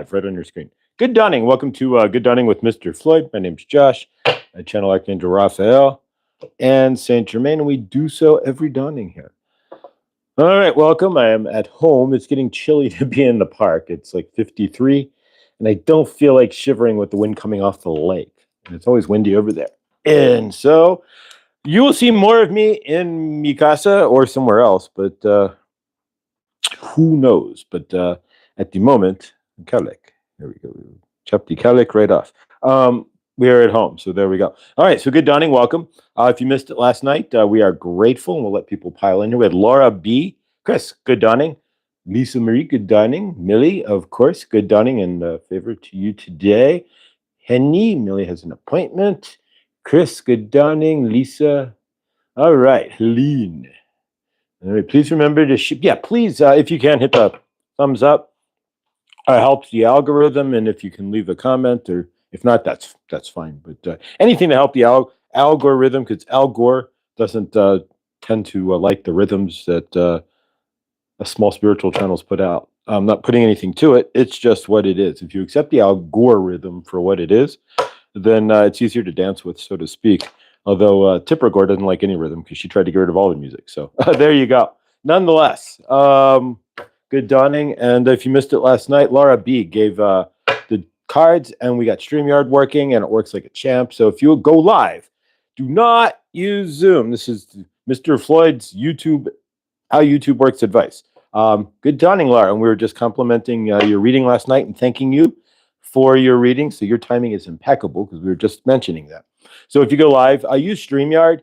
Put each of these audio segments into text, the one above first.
right on your screen. Good dawning. Welcome to Good Dawning with Mr. Floyd. My name's Josh. I channel Archangel Raphael and Saint Germain, and we do so every dawning here. All right, welcome. I am at home. It's getting chilly to be in the park. It's like 53, and I don't feel like shivering with the wind coming off the lake. And it's always windy over there. And so you will see more of me in Mikasa or somewhere else, but who knows? But at the moment, Kalek. There we go. Chop the Kalek right off. We are at home, so there we go. All right, so good dawning. Welcome. If you missed it last night, we are grateful, and we'll let people pile in here. We had Laura B. Chris, good dawning. Lisa Marie, good dawning. Millie, of course, good dawning, and favor to you today. Henny, Millie has an appointment. Chris, good dawning. Lisa, all right. Helene. All right, please remember to please, if you can, hit the thumbs up. It helps the algorithm, and if you can leave a comment, or if not, that's fine. But anything to help the algorithm, because Al Gore doesn't tend to like the rhythms that a small spiritual channels put out. I'm not putting anything to it. It's just what it is. If you accept the Al Gore rhythm for what it is, then it's easier to dance with, so to speak. Although Tipper Gore doesn't like any rhythm because she tried to get rid of all the music. So there you go. Nonetheless, good dawning. And if you missed it last night, Laura B gave the cards, and we got StreamYard working, and it works like a champ. So if you go live, do not use Zoom. This is Mr. Floyd's how YouTube works advice. Good dawning, Laura. And we were just complimenting your reading last night and thanking you for your reading. So your timing is impeccable because we were just mentioning that. So if you go live, I use StreamYard.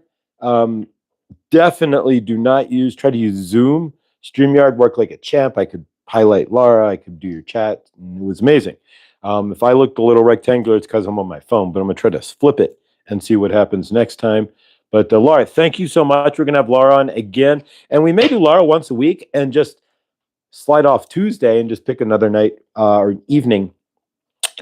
Definitely do not try to use Zoom. StreamYard worked like a champ. I could highlight Laura. I could do your chat. And it was amazing. If I looked a little rectangular, it's because I'm on my phone, but I'm going to try to flip it and see what happens next time. But Laura, thank you so much. We're going to have Laura on again. And we may do Laura once a week and just slide off Tuesday and just pick another night or evening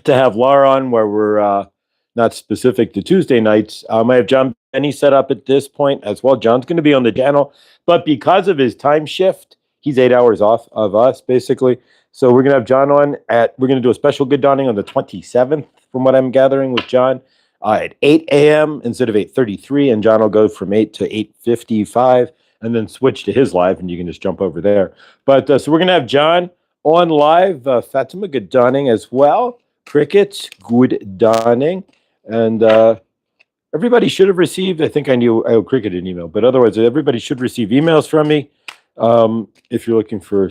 to have Laura on where we're not specific to Tuesday nights. I have John Benny set up at this point as well. John's going to be on the channel, but because of his time shift, he's 8 hours off of us, basically. So we're going to have John on we're going to do a special Good Dawning on the 27th, from what I'm gathering with John, at 8 a.m. instead of 8:33, and John will go from 8 to 8:55 and then switch to his live, and you can just jump over there. But so we're going to have John on live, Fatima, Good Dawning as well. Crickets, Good Dawning. And everybody should have received, I think I owe Cricket an email, but otherwise everybody should receive emails from me if you're looking for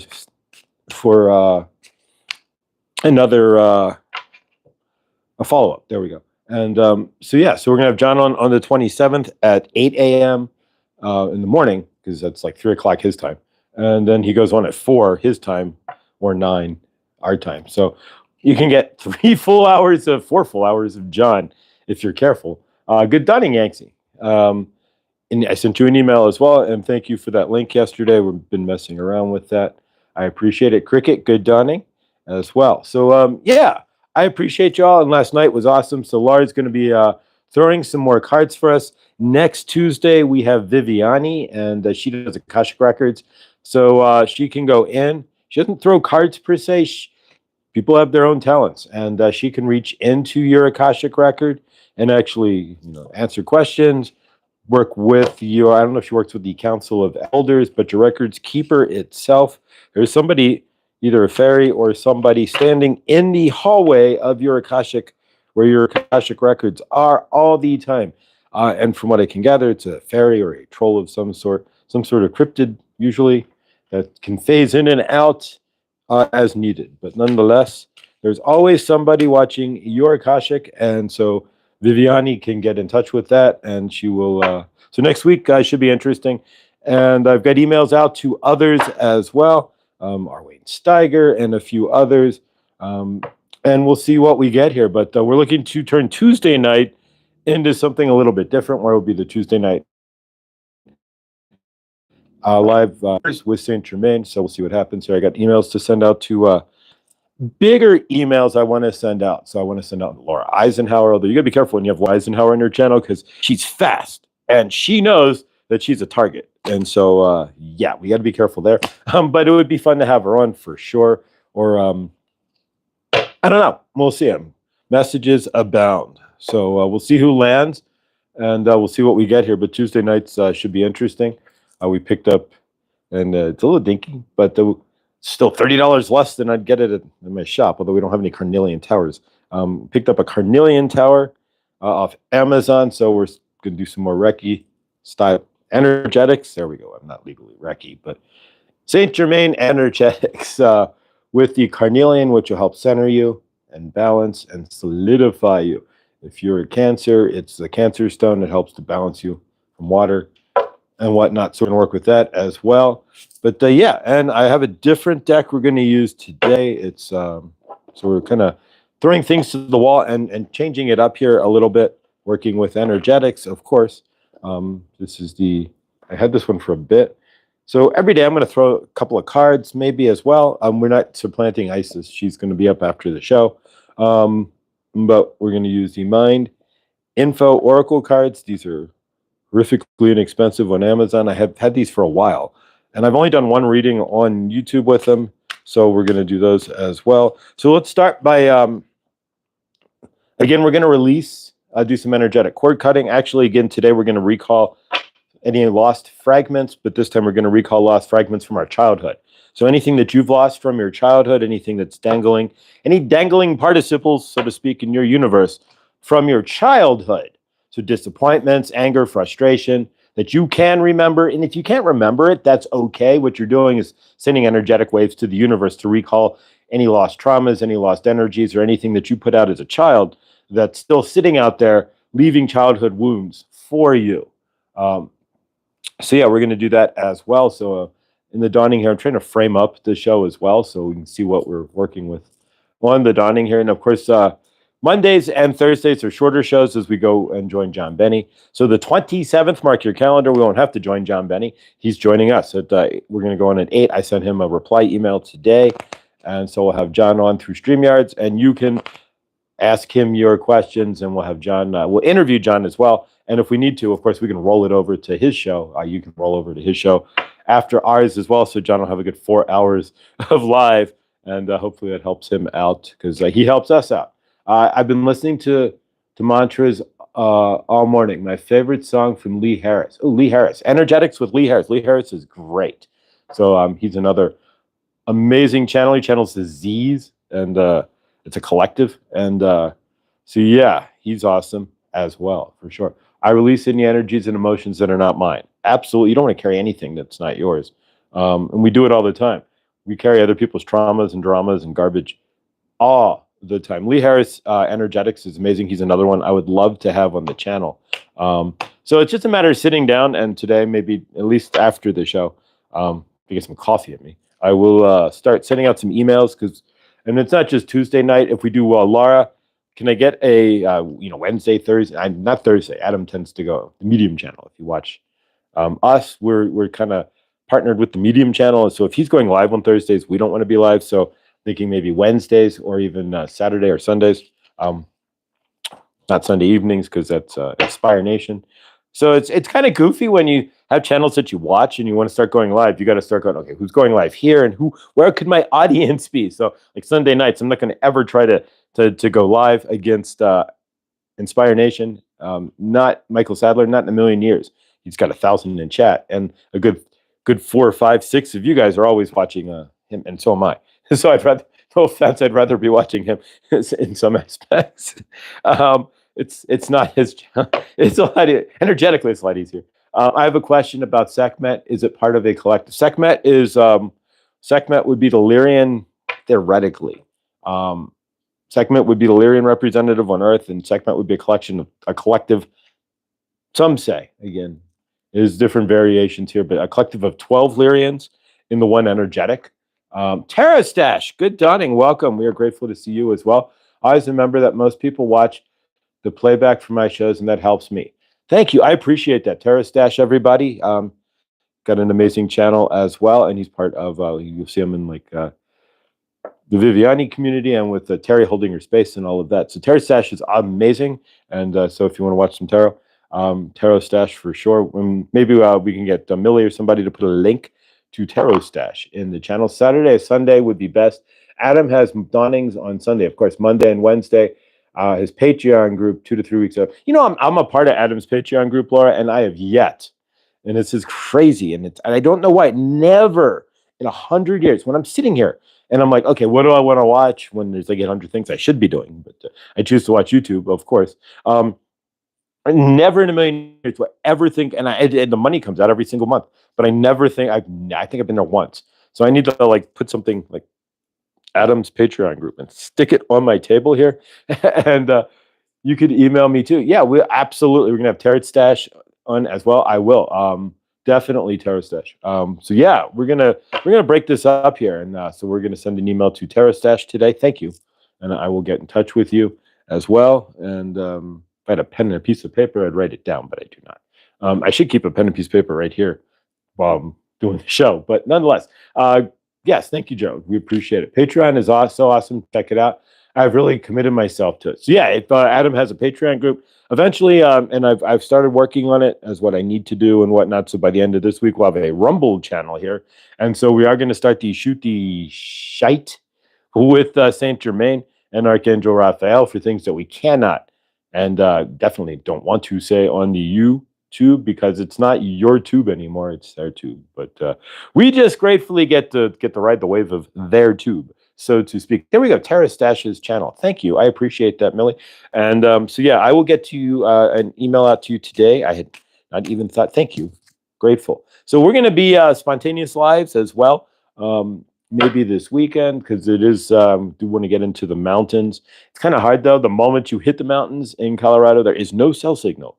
another a follow-up. There we go. And so we're going to have John on the 27th at 8 a.m. In the morning, because that's like 3 o'clock his time. And then he goes on at 4 his time, or 9 our time. So you can get 4 full hours of John if you're careful. Good dawning, Yanksy. And I sent you an email as well, and thank you for that link yesterday. We've been messing around with that. I appreciate it. Cricket, good dawning as well. So, I appreciate y'all, and last night was awesome. So Laura's going to be throwing some more cards for us. Next Tuesday, we have Viviani, and she does Akashic Records. So she can go in. She doesn't throw cards per se. People have their own talents, and she can reach into your Akashic record and actually, answer questions, work with you. I don't know if she works with the Council of Elders, but your records keeper itself. There's somebody, either a fairy or somebody, standing in the hallway of your Akashic, where your Akashic records are all the time. And from what I can gather, it's a fairy or a troll of some sort of cryptid, usually, that can phase in and out as needed. But nonetheless, there's always somebody watching your Akashic, and so Viviani can get in touch with that, and she will. So next week should be interesting, and I've got emails out to others as well, Arwayne Steiger and a few others, and we'll see what we get here. But we're looking to turn Tuesday night into something a little bit different, where it will be the Tuesday night live with Saint Germain. So we'll see what happens here. I got emails to send out to. Bigger emails I want to send out. So I want to send out Laura Eisenhower, although you got to be careful when you have Eisenhower on your channel, because she's fast and she knows that she's a target. And so, we got to be careful there. But it would be fun to have her on for sure. Or I don't know. We'll see him. Messages abound. So we'll see who lands, and we'll see what we get here. But Tuesday nights should be interesting. We picked up, and it's a little dinky, but still $30 less than I'd get it in my shop, although we don't have any carnelian towers. Picked up a carnelian tower off Amazon, so we're going to do some more Reiki style energetics. There we go. I'm not legally Reiki, but Saint Germain energetics with the carnelian, which will help center you and balance and solidify you. If you're a Cancer, it's the Cancer stone that helps to balance you from water and whatnot. So we're going to work with that as well. But yeah, and I have a different deck we're going to use today. It's so we're kind of throwing things to the wall and changing it up here a little bit, working with energetics, of course. This is I had this one for a bit. So every day I'm going to throw a couple of cards, maybe as well. We're not supplanting Isis. She's going to be up after the show. But we're going to use the Mind Info Oracle cards. These are horrifically inexpensive on Amazon. I have had these for a while, and I've only done one reading on YouTube with them. So we're going to do those as well. So let's start by, again, we're going to release, do some energetic cord cutting. Actually, again, today we're going to recall any lost fragments, but this time we're going to recall lost fragments from our childhood. So anything that you've lost from your childhood, anything that's dangling, any dangling participles, so to speak, in your universe from your childhood. So disappointments, anger, frustration that you can remember. And if you can't remember it, that's okay. What you're doing is sending energetic waves to the universe to recall any lost traumas, any lost energies, or anything that you put out as a child that's still sitting out there, leaving childhood wounds for you. So yeah, we're going to do that as well. So in the dawning here, I'm trying to frame up the show as well so we can see what we're working with on the dawning here. And of course, Mondays and Thursdays are shorter shows as we go and join John Benny. So the 27th, mark your calendar. We won't have to join John Benny. He's joining us. We're going to go on at 8. I sent him a reply email today. And so we'll have John on through StreamYards. And you can ask him your questions. And we'll have John, we'll interview John as well. And if we need to, of course, we can roll it over to his show. You can roll over to his show after ours as well. So John will have a good 4 hours of live. And hopefully that helps him out because he helps us out. I've been listening to mantras all morning. My favorite song from Lee Harris. Oh, Lee Harris. Energetics with Lee Harris. Lee Harris is great. So he's another amazing channel. He channels the Z's, and it's a collective. And so, yeah, he's awesome as well, for sure. I release any energies and emotions that are not mine. Absolutely. You don't want to carry anything that's not yours. And we do it all the time. We carry other people's traumas and dramas and garbage all the time. Lee Harris energetics is amazing. He's another one I would love to have on the channel. So it's just a matter of sitting down, and today, maybe at least after the show, to get some coffee at me, I will start sending out some emails and it's not just Tuesday night. If we do Laura, can I get a Wednesday, Thursday? Not Thursday. Adam tends to go the Medium channel. If you watch us, we're kind of partnered with the Medium channel, and so if he's going live on Thursdays, we don't want to be live. So thinking maybe Wednesdays or even Saturday or Sundays, not Sunday evenings because that's Inspire Nation. So it's kind of goofy when you have channels that you watch and you want to start going live. You got to start going, okay, who's going live here and where could my audience be? So like Sunday nights, I'm not going to ever try to go live against Inspire Nation. Not Michael Sadler, not in a million years. He's got 1,000 in chat, and a good 4 or 5, 6 of you guys are always watching him, and so am I. So no offense, I'd rather be watching him in some aspects. It's not his job. It's a lot energetically. It's a lot easier. I have a question about Sekhmet. Is it part of a collective? Sekhmet would be the Lyrian theoretically. Sekhmet would be the Lyrian representative on Earth, and Sekhmet would be a collective. Some say again, there's different variations here, but a collective of 12 Lyrians in the one energetic. Tara Stash, good dawning, welcome. We are grateful to see you as well. I always remember that most people watch the playback for my shows, and that helps me. Thank you. I appreciate that. Tara Stash, everybody. Got an amazing channel as well, and he's part of, you'll see him in like the Viviani community and with Terry holding her space and all of that. So Tara Stash is amazing, and so if you want to watch some tarot, Tarot Stash for sure. Maybe we can get Millie or somebody to put a link to Tarot Stash in the channel. Saturday or Sunday would be best. Adam has dawnings on Sunday, of course, Monday and Wednesday. His Patreon group 2 to 3 weeks ago. I'm a part of Adam's Patreon group, Laura, and I have yet, and this is crazy, and I don't know why. Never in 100 years, when I'm sitting here and I'm like, okay, what do I want to watch? When there's like 800 things I should be doing, but I choose to watch YouTube, of course. I never in a million years would I ever think, and the money comes out every single month, but I never think I think I've been there once. So I need to like put something like Adam's Patreon group and stick it on my table here, and you could email me too. Yeah, we're gonna have Tarot Stash on as well. I will definitely Tarot Stash. So yeah, we're gonna break this up here, and so we're gonna send an email to Tarot Stash today. Thank you, and I will get in touch with you as well. And if I had a pen and a piece of paper, I'd write it down, but I do not. I should keep a pen and piece of paper right here while I'm doing the show, but nonetheless, yes, thank you, Joe. We appreciate it. Patreon is so awesome. Check it out. I've really committed myself to it. So yeah, if Adam has a Patreon group, eventually, and I've started working on it as what I need to do and whatnot. So by the end of this week, we'll have a Rumble channel here, and so we are going to start the Shoot the Shite with Saint Germain and Archangel Raphael for things that we cannot and definitely don't want to say on the YouTube, because it's not your tube anymore; it's their tube. But we just gratefully get to ride the wave of their tube, so to speak. There we go. Tara Stash's channel. Thank you. I appreciate that, Millie. And so yeah, I will get to you an email out to you today. I had not even thought. Thank you. Grateful. So we're going to be spontaneous lives as well. Maybe this weekend, because it is do want to get into the mountains. It's kind of hard though. The moment you hit the mountains in Colorado, there is no cell signal.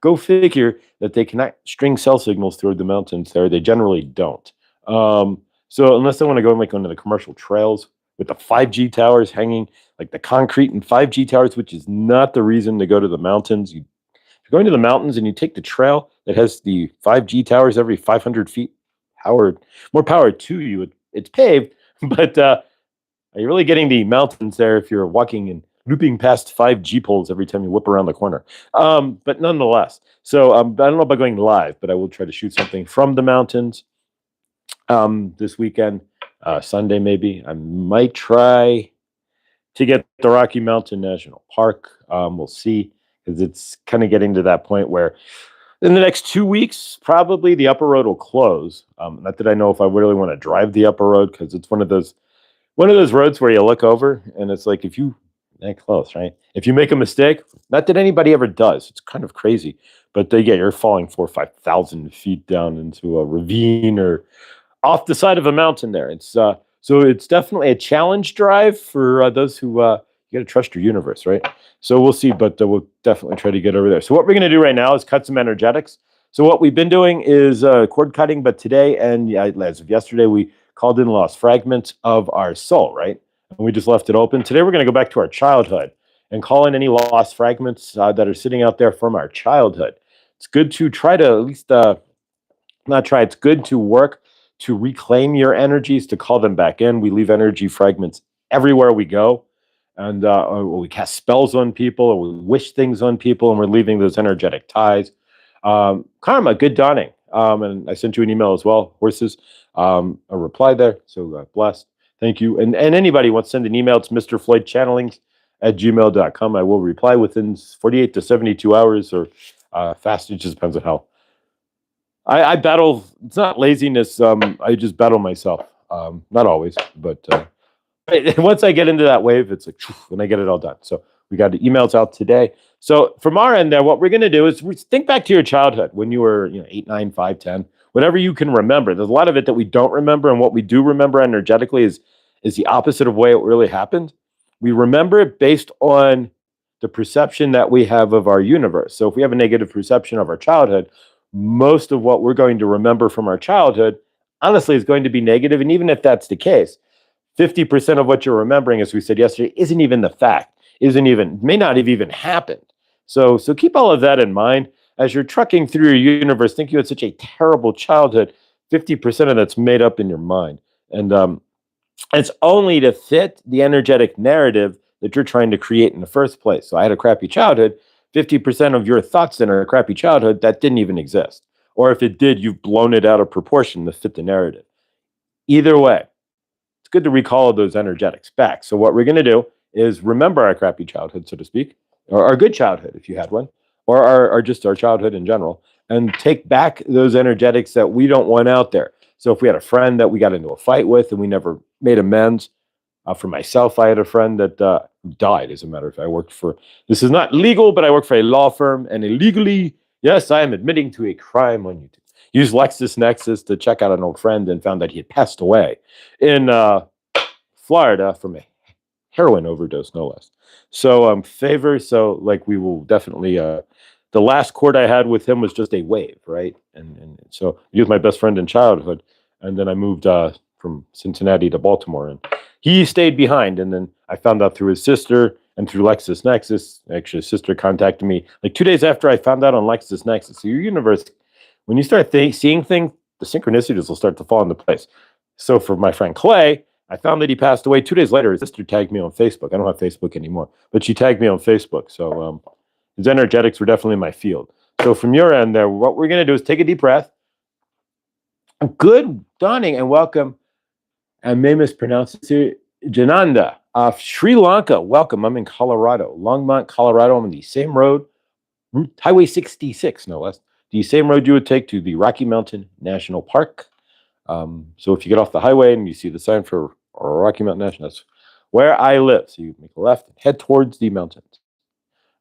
Go figure that they cannot string cell signals through the mountains there. They generally don't. So unless they want to go like onto the commercial trails with the 5G towers hanging, like the concrete and 5G towers, which is not the reason to go to the mountains. You're going to the mountains and you take the trail that has the 5G towers every 500 feet. More power to you. It's paved, but are you really getting the mountains there if you're walking and looping past 5G poles every time you whip around the corner? But nonetheless, so I don't know about going live, but I will try to shoot something from the mountains this weekend, Sunday maybe. I might try to get the Rocky Mountain National Park. We'll see, because it's kind of getting to that point where in the next 2 weeks, probably the upper road will close. Not that I know if I really want to drive the upper road, because it's one of those roads where you look over and it's like, if you that close, right? If you make a mistake, not that anybody ever does, it's kind of crazy, but you're falling 4,000 or 5,000 feet down into a ravine or off the side of a mountain there. It's so it's definitely a challenge drive for those who you got to trust your universe, right? So we'll see, but we'll definitely try to get over there. So what we're going to do right now is cut some energetics. So what we've been doing is cord cutting, but today and as of yesterday, we called in lost fragments of our soul, right? And we just left it open. Today we're going to go back to our childhood and call in any lost fragments that are sitting out there from our childhood. It's good to try to at least not try. It's good to work to reclaim your energies, to call them back in. We leave energy fragments everywhere we go. And we cast spells on people, or we wish things on people, and we're leaving those energetic ties. Karma, good dawning. And I sent you an email as well, horses, a reply there. So blessed. Thank you. And anybody wants to send an email, it's Mr. Floyd Channelings at gmail.com. I will reply within 48 to 72 hours, or fast. It just depends on how. I battle. It's not laziness. I just battle myself. Not always, but once I get into that wave, it's like, when I get it all done. So we got the emails out today. So from our end there, what we're going to do is think back to your childhood when you were 8, 9, 5, 10, whatever you can remember. There's a lot of it that we don't remember, and what we do remember energetically is the opposite of the way it really happened. We remember it based on the perception that we have of our universe. So if we have a negative perception of our childhood, most of what we're going to remember from our childhood, honestly, is going to be negative. And even if that's the case, 50% of what you're remembering, as we said yesterday, isn't even the fact, may not have even happened. So keep all of that in mind as you're trucking through your universe. Think you had such a terrible childhood. 50% of that's made up in your mind, and it's only to fit the energetic narrative that you're trying to create in the first place. So I had a crappy childhood. 50% of your thoughts in a crappy childhood that didn't even exist, or if it did, you've blown it out of proportion to fit the narrative. Either way, good to recall those energetics back. So what we're going to do is remember our crappy childhood, so to speak, or our good childhood, if you had one, or just our childhood in general, and take back those energetics that we don't want out there. So if we had a friend that we got into a fight with and we never made amends, for myself, I had a friend that died, as a matter of fact. I worked for, this is not legal, but I work for a law firm, and illegally, yes, I am admitting to a crime on YouTube. Used LexisNexis to check out an old friend and found that he had passed away in Florida from a heroin overdose, no less. So so like we will definitely the last court I had with him was just a wave, right? And so he was my best friend in childhood, and then I moved from Cincinnati to Baltimore, and he stayed behind. And then I found out through his sister and through LexisNexis. Actually, his sister contacted me like 2 days after I found out on LexisNexis. So your universe, when you start seeing things, the synchronicities will start to fall into place. So for my friend Clay, I found that he passed away 2 days later. His sister tagged me on Facebook. I don't have Facebook anymore, but she tagged me on Facebook. So his energetics were definitely in my field. So from your end there, what we're going to do is take a deep breath. Good dawning and welcome. I may mispronounce it here. Jananda of Sri Lanka. Welcome. I'm in Colorado, Longmont, Colorado. I'm on the same road, Highway 66, no less. The same road you would take to the Rocky Mountain National Park. So if you get off the highway and you see the sign for Rocky Mountain National, that's where I live. So you make a left and head towards the mountains.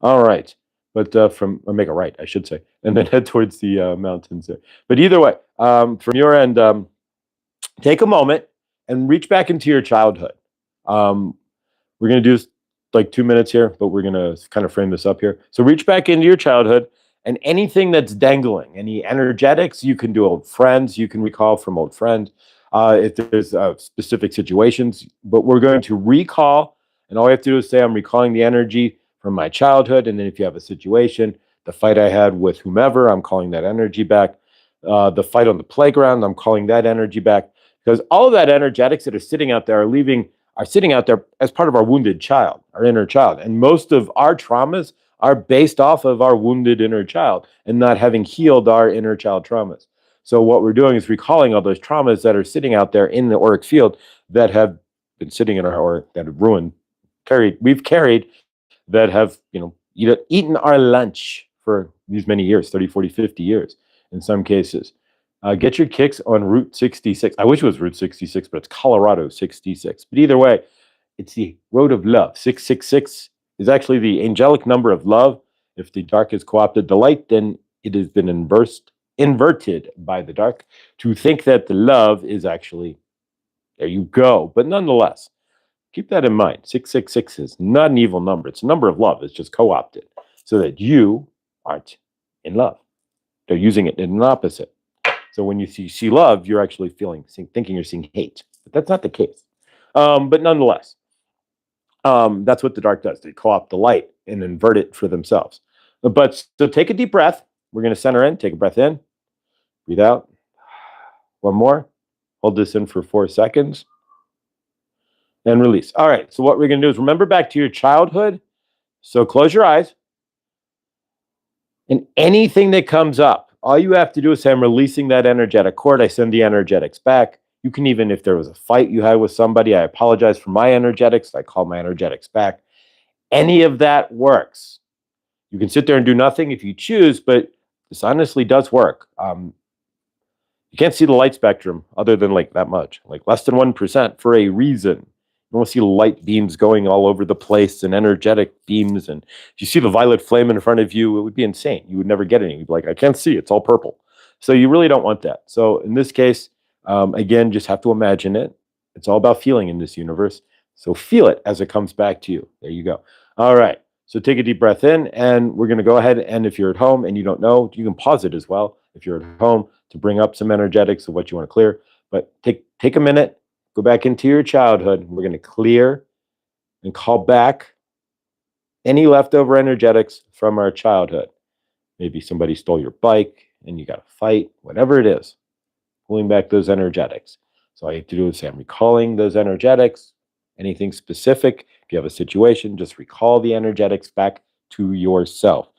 All right. But or make a right, I should say, and then head towards the mountains there. But either way, from your end, take a moment and reach back into your childhood. We're going to do like 2 minutes here, but we're going to kind of frame this up here. So reach back into your childhood, and anything that's dangling, any energetics, you can do old friends, you can recall from old friends. If there's specific situations, but we're going to recall, and all you have to do is say, I'm recalling the energy from my childhood. And then if you have a situation, the fight I had with whomever, I'm calling that energy back. The fight on the playground, I'm calling that energy back. Because all of that energetics that are sitting out there are sitting out there as part of our wounded child, our inner child. And most of our traumas are based off of our wounded inner child and not having healed our inner child traumas. So what we're doing is recalling all those traumas that are sitting out there in the auric field that have been sitting in our auric, that have we've carried, that have, eaten our lunch for these many years, 30, 40, 50 years in some cases. Get your kicks on Route 66. I wish it was Route 66, but it's Colorado 66. But either way, it's the road of love. 666 is actually the angelic number of love. If the dark has co-opted the light, then it has been inverted by the dark to think that the love is actually, there you go. But nonetheless, keep that in mind. 666 is not an evil number. It's a number of love. It's just co-opted so that you aren't in love. They're using it in an opposite. So when you see love, you're actually thinking you're seeing hate. But that's not the case. But nonetheless, that's what the dark does. They co-opt the light and invert it for themselves. But so take a deep breath. We're going to center in. Take a breath in. Breathe out. One more. Hold this in for 4 seconds. And release. All right. So what we're going to do is remember back to your childhood. So close your eyes. And anything that comes up, all you have to do is say, I'm releasing that energetic cord. I send the energetics back. You can even, if there was a fight you had with somebody, I apologize for my energetics. I call my energetics back. Any of that works. You can sit there and do nothing if you choose, but this honestly does work. You can't see the light spectrum other than like that much, like less than 1% for a reason. You don't see light beams going all over the place and energetic beams. And if you see the violet flame in front of you, it would be insane. You would never get any. You'd be like, I can't see. It's all purple. So you really don't want that. So in this case, again, just have to imagine it. It's all about feeling in this universe. So feel it as it comes back to you. There you go. All right. So take a deep breath in, and we're going to go ahead. And if you're at home and you don't know, you can pause it as well. If you're at home, to bring up some energetics of what you want to clear. But take a minute. Go back into your childhood. We're going to clear and call back any leftover energetics from our childhood. Maybe somebody stole your bike and you got to fight, whatever it is, pulling back those energetics. So all you have to do is say, I'm recalling those energetics. Anything specific, if you have a situation, just recall the energetics back to yourself.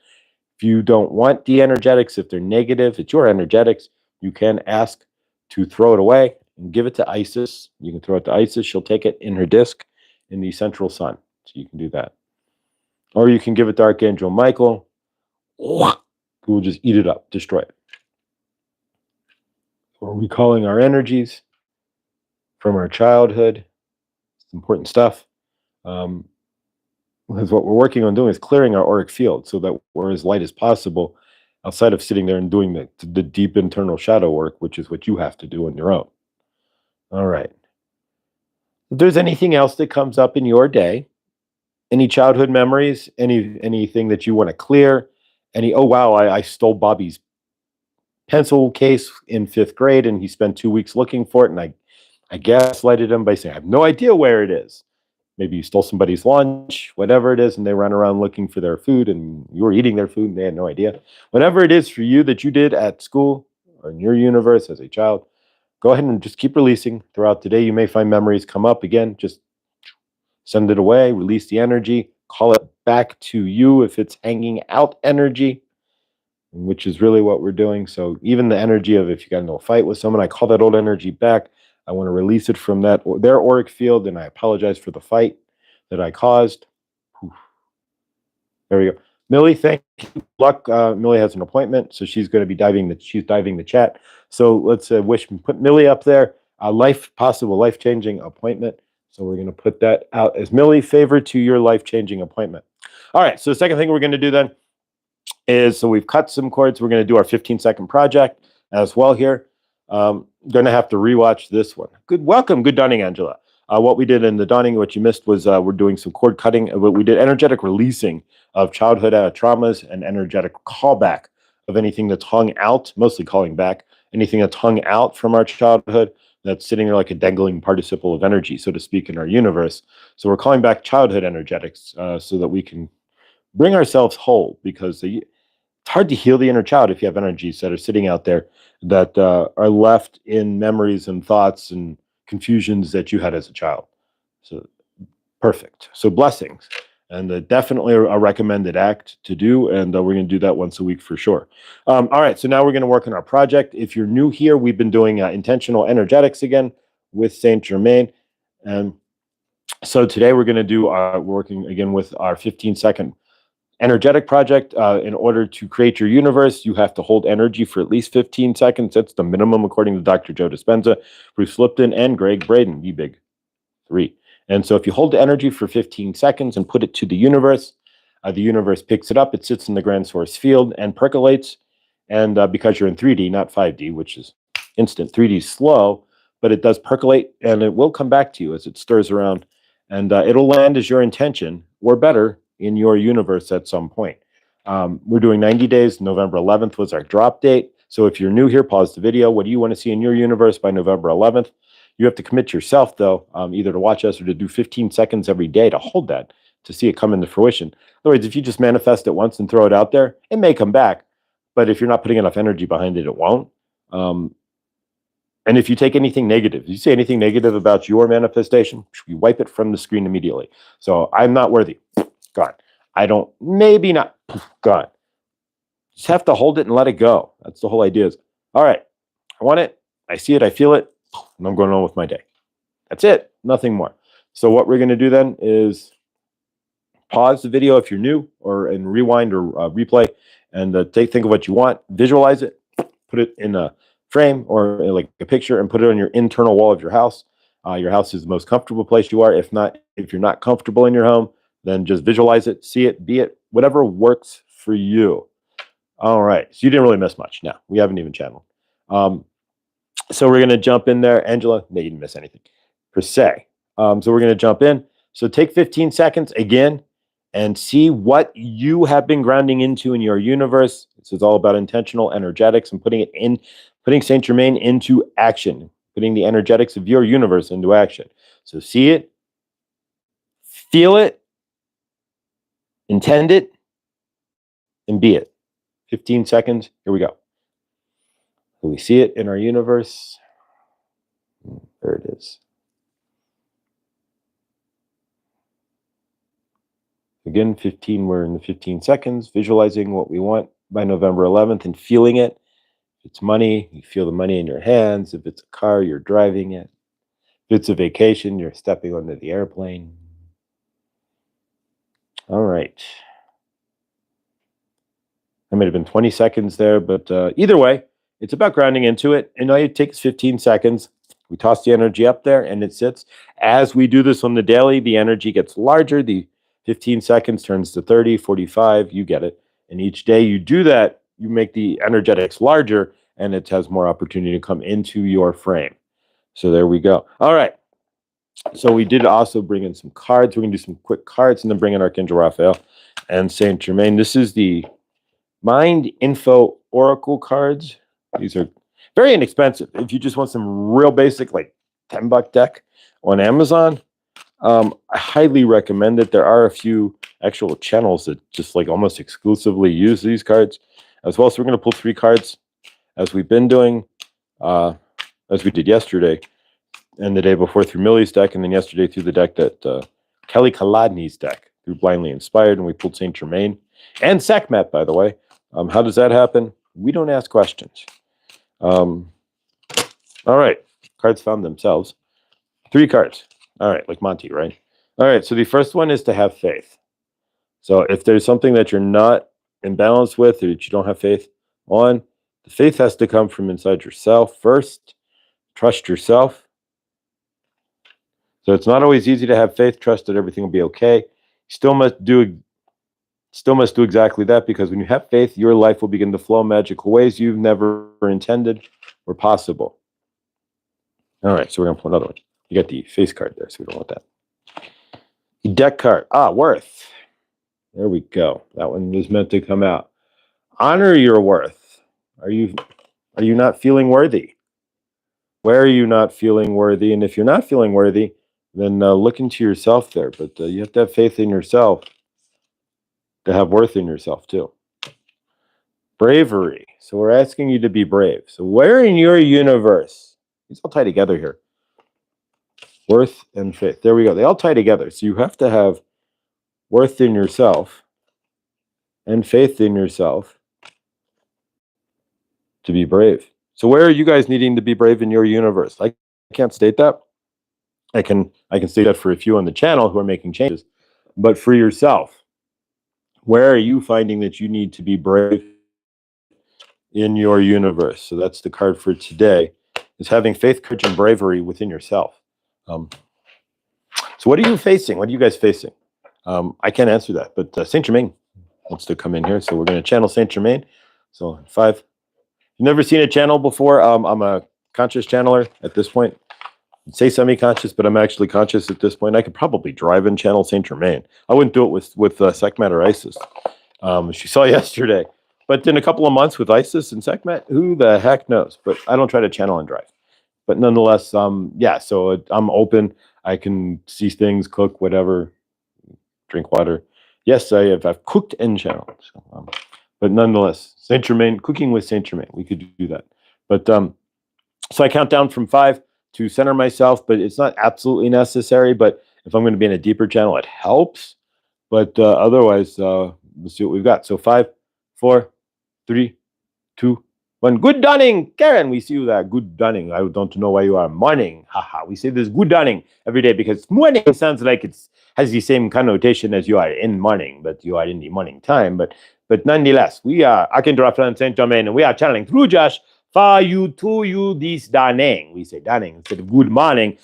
If you don't want the energetics, if they're negative, it's your energetics, you can ask to throw it away and give it to Isis. You can throw it to Isis. She'll take it in her disc in the central sun. So you can do that. Or you can give it to Archangel Michael, who will just eat it up, destroy it. We're recalling our energies from our childhood. It's important stuff. Because what we're working on doing is clearing our auric field so that we're as light as possible outside of sitting there and doing the deep internal shadow work, which is what you have to do on your own. All right. If there's anything else that comes up in your day, any childhood memories, anything that you want to clear, oh wow, I stole Bobby's pencil case in 5th grade and he spent 2 weeks looking for it, and I gaslighted him by saying, I have no idea where it is. Maybe you stole somebody's lunch, whatever it is, and they run around looking for their food and you were eating their food and they had no idea. Whatever it is for you that you did at school or in your universe as a child, go ahead and just keep releasing throughout the day. You may find memories come up again. Just send it away, release the energy, call it back to you if it's hanging out energy, which is really what we're doing. So even the energy of if you got into a fight with someone, I call that old energy back. I want to release it from their auric field, and I apologize for the fight that I caused. There we go. Millie, thank you. Luck. Millie has an appointment, so she's going to be diving the chat. So let's put Millie up there. Possible life-changing appointment. So we're going to put that out as Millie, favor to your life-changing appointment. All right. So the second thing we're going to do then is, so we've cut some cords. We're going to do our 15-second project as well here. Going to have to rewatch this one. Welcome. Good dawning, Angela. What we did in the dawning, what you missed was we're doing some cord cutting. We did energetic releasing of childhood traumas and energetic callback of anything that's hung out, mostly calling back, anything that's hung out from our childhood that's sitting there like a dangling participle of energy, so to speak, in our universe. So we're calling back childhood energetics so that we can bring ourselves whole, because it's hard to heal the inner child if you have energies that are sitting out there that are left in memories and thoughts and confusions that you had as a child. So perfect. So blessings, and definitely a recommended act to do, and we're going to do that once a week for sure. All right, so now we're going to work on our project. If you're new here, we've been doing intentional energetics again with Saint Germain, and so today we're going to do working again with our 15-second energetic project. In order to create your universe, you have to hold energy for at least 15 seconds. That's the minimum, according to Dr. Joe Dispenza, Bruce Lipton, and Greg Braden, be big 3. And so if you hold the energy for 15 seconds and put it to the universe picks it up. It sits in the grand source field and percolates. And because you're in 3D, not 5D, which is instant, 3D is slow, but it does percolate, and it will come back to you as it stirs around. And it'll land as your intention, or better, in your universe at some point. We're doing 90 days. November 11th was our drop date. So if you're new here, pause the video. What do you want to see in your universe by November 11th? You have to commit yourself, though, either to watch us or to do 15 seconds every day to hold that, to see it come into fruition. In other words, if you just manifest it once and throw it out there, it may come back. But if you're not putting enough energy behind it, it won't. And if you take anything negative, if you say anything negative about your manifestation, you wipe it from the screen immediately. So I'm not worthy. Gone. I don't, maybe not. Gone. Just have to hold it and let it go. That's the whole idea. All right. I want it. I see it. I feel it. And I'm going on with my day. That's it. Nothing more. So what we're going to do then is pause the video if you're new, and rewind or replay, and think of what you want. Visualize it. Put it in a frame or like a picture, and put it on your internal wall of your house. Your house is the most comfortable place you are. If you're not comfortable in your home, then just visualize it, see it, be it, whatever works for you. All right. So you didn't really miss much. No, we haven't even channeled. So we're going to jump in there. Angela, no, you didn't miss anything per se. So we're going to jump in. So take 15 seconds again and see what you have been grounding into in your universe. This is all about intentional energetics and putting Saint Germain into action, putting the energetics of your universe into action. So see it, feel it, intend it, and be it. 15 seconds. Here we go. So we see it in our universe. There it is. Again, 15. We're in the 15 seconds, visualizing what we want by November 11th and feeling it. If it's money, you feel the money in your hands. If it's a car, you're driving it. If it's a vacation, you're stepping onto the airplane. All right. That might have been 20 seconds there, but either way, it's about grounding into it. And all it takes 15 seconds. We toss the energy up there and it sits. As we do this on the daily, the energy gets larger. The 15 seconds turns to 30, 45, you get it. And each day you do that, you make the energetics larger and it has more opportunity to come into your frame. So there we go. All right. So we did also bring in some cards. We're going to do some quick cards and then bring in Archangel Raphael and Saint Germain. This is the Mind Info Oracle cards. These are very inexpensive. If you just want some real basic, like $10 deck on Amazon, I highly recommend it. There are a few actual channels that just like almost exclusively use these cards as well. So we're going to pull 3 cards as we've been doing, as we did yesterday and the day before through Millie's deck, and then yesterday through the deck that Kelly Kaladny's deck through Blindly Inspired, and we pulled Saint Germain and Sekhmet, by the way. How does that happen? We don't ask questions. All right. Cards found themselves. 3 cards. All right, like Monty, right? All right, so the first one is to have faith. So if there's something that you're not in balance with or that you don't have faith on, the faith has to come from inside yourself first. Trust yourself. So it's not always easy to have faith, trust that everything will be okay. You still must do exactly that, because when you have faith, your life will begin to flow in magical ways you've never intended or possible. All right, so we're going to pull another one. You got the face card there, so we don't want that. The deck card. Worth. There we go. That one was meant to come out. Honor your worth. Are you not feeling worthy? Where are you not feeling worthy? And if you're not feeling worthy, then look into yourself there. But you have to have faith in yourself to have worth in yourself too. Bravery. So we're asking you to be brave. So where in your universe, these all tie together here. Worth and faith. There we go. They all tie together. So you have to have worth in yourself and faith in yourself to be brave. So where are you guys needing to be brave in your universe? I can't state that. I can state that for a few on the channel who are making changes. But for yourself, where are you finding that you need to be brave in your universe? So that's the card for today, is having faith, courage, and bravery within yourself. So what are you facing? What are you guys facing? I can't answer that, but Saint Germain wants to come in here. So we're going to channel Saint Germain. So 5. You've never seen a channel before. I'm a conscious channeler at this point. I'd say semi-conscious, but I'm actually conscious at this point. I could probably drive and channel Saint Germain. I wouldn't do it with Sekhmet or Isis. She saw yesterday. But in a couple of months with Isis and Sekhmet, who the heck knows? But I don't try to channel and drive. But nonetheless, yeah, so I'm open. I can see things, cook, whatever, drink water. Yes, I've cooked and channeled. So, but nonetheless, Saint Germain, cooking with Saint Germain, we could do that. But so I count down from 5 to center myself, but it's not absolutely necessary. But if I'm going to be in a deeper channel, it helps. But otherwise, let's see what we've got. So 5, 4, 3, 2, 1. Good dawning, Karen. We see you there. Good dawning. I don't know why you are morning. Haha. We say this good dawning every day because morning sounds like it has the same connotation as you are in morning, but you are in the morning time. But nonetheless, we are Archangel Raphael and Saint Germain, and we are channeling through Josh for you to you this dawning. We say dawning instead of good morning.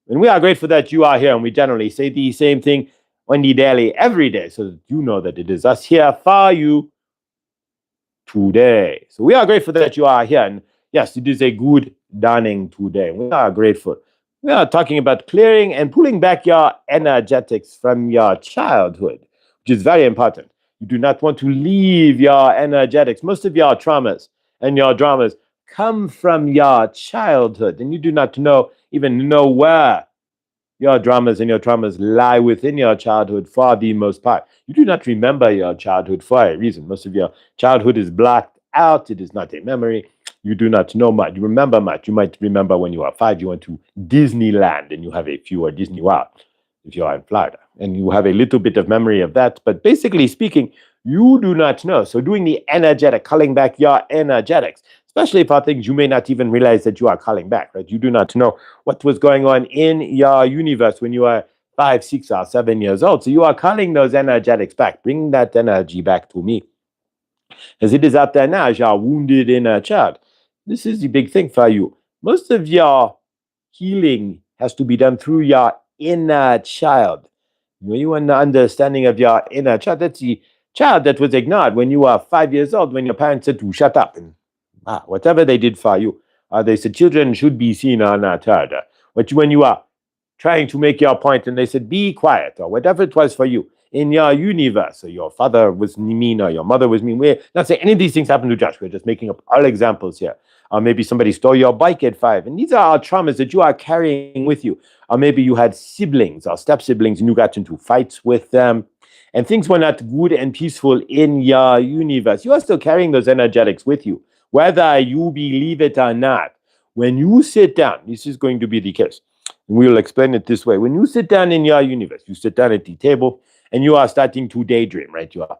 And we are grateful that you are here, and we generally say the same thing on the daily every day, so that you know that it is us here for you today. So we are grateful that you are here. And yes, it is a good dawning today. We are grateful. We are talking about clearing and pulling back your energetics from your childhood, which is very important. You do not want to leave your energetics. Most of your traumas and your dramas come from your childhood, and you do not even know where your dramas and your traumas lie within your childhood for the most part. You do not remember your childhood for a reason. Most of your childhood is blacked out. It is not a memory. You do not know much. You remember much. You might remember when you are 5, you went to Disneyland and you have a few, or Disney World if you are in Florida. And you have a little bit of memory of that. But basically speaking, you do not know. So doing the energetic, calling back your energetics. especially for things you may not even realize that you are calling back, right? You do not know what was going on in your universe when you are 5, 6, or 7 years old. So you are calling those energetics back. Bring that energy back to me. As it is out there now, as you are wounded in a child. This is the big thing for you. Most of your healing has to be done through your inner child. When you want the understanding of your inner child, that's the child that was ignored when you were 5 years old, when your parents said to shut up and whatever they did for you. They said children should be seen or not heard. But when you are trying to make your point and they said be quiet or whatever it was for you in your universe, or your father was mean or your mother was mean. We're not saying any of these things happened to Josh. We're just making up all examples here. Or maybe somebody stole your bike at 5. And these are all traumas that you are carrying with you. Or maybe you had siblings or step siblings and you got into fights with them. And things were not good and peaceful in your universe. You are still carrying those energetics with you, whether you believe it or not. When you sit down, this is going to be the case. And we'll explain it this way. When you sit down in your universe, you sit down at the table and you are starting to daydream, right? You are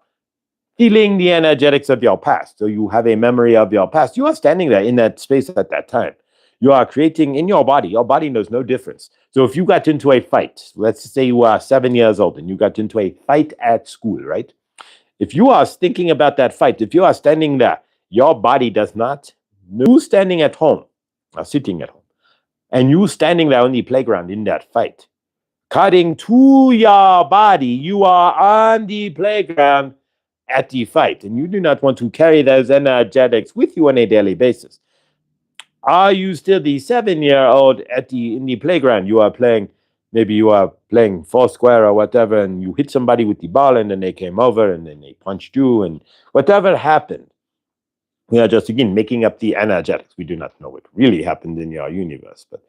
feeling the energetics of your past. So you have a memory of your past. You are standing there in that space at that time. You are creating in your body knows no difference. So if you got into a fight, let's say you are 7 years old and you got into a fight at school, right? If you are thinking about that fight, if you are standing there, your body does not. You standing at home, or sitting at home, and you standing there on the playground in that fight, according to your body, you are on the playground at the fight, and you do not want to carry those energetics with you on a daily basis. Are you still the 7-year-old in the playground? You are playing, maybe you are playing Foursquare or whatever, and you hit somebody with the ball, and then they came over, and then they punched you, and whatever happened. We are just, again, making up the energetics. We do not know what really happened in your universe. But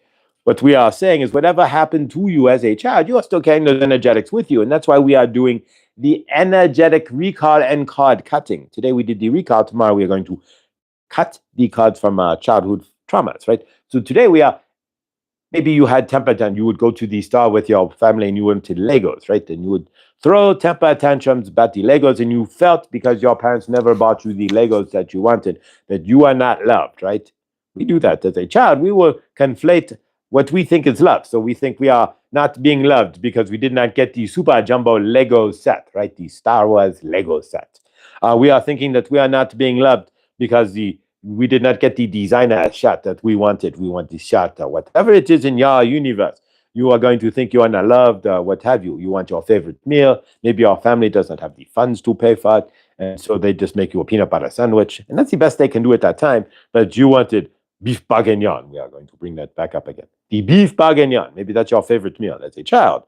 what we are saying is whatever happened to you as a child, you are still carrying those energetics with you. And that's why we are doing the energetic recall and card cutting. Today we did the recall. Tomorrow we are going to cut the cards from childhood traumas, right? So today we are, maybe you had temper tantrum. You would go to the store with your family and you wanted Legos, right? And you would throw temper tantrums about the Legos, and you felt because your parents never bought you the Legos that you wanted, that you are not loved, right? We do that as a child. We will conflate what we think is love. So we think we are not being loved because we did not get the super jumbo Lego set, right? The Star Wars Lego set. We are thinking that we are not being loved because we did not get the designer shot that we wanted. We want the shot or whatever it is in your universe. You are going to think you are not loved, what have you. You want your favorite meal. Maybe your family doesn't have the funds to pay for it. And so they just make you a peanut butter sandwich. And that's the best they can do at that time. But you wanted beef bourguignon. We are going to bring that back up again. The beef bourguignon. Maybe that's your favorite meal as a child.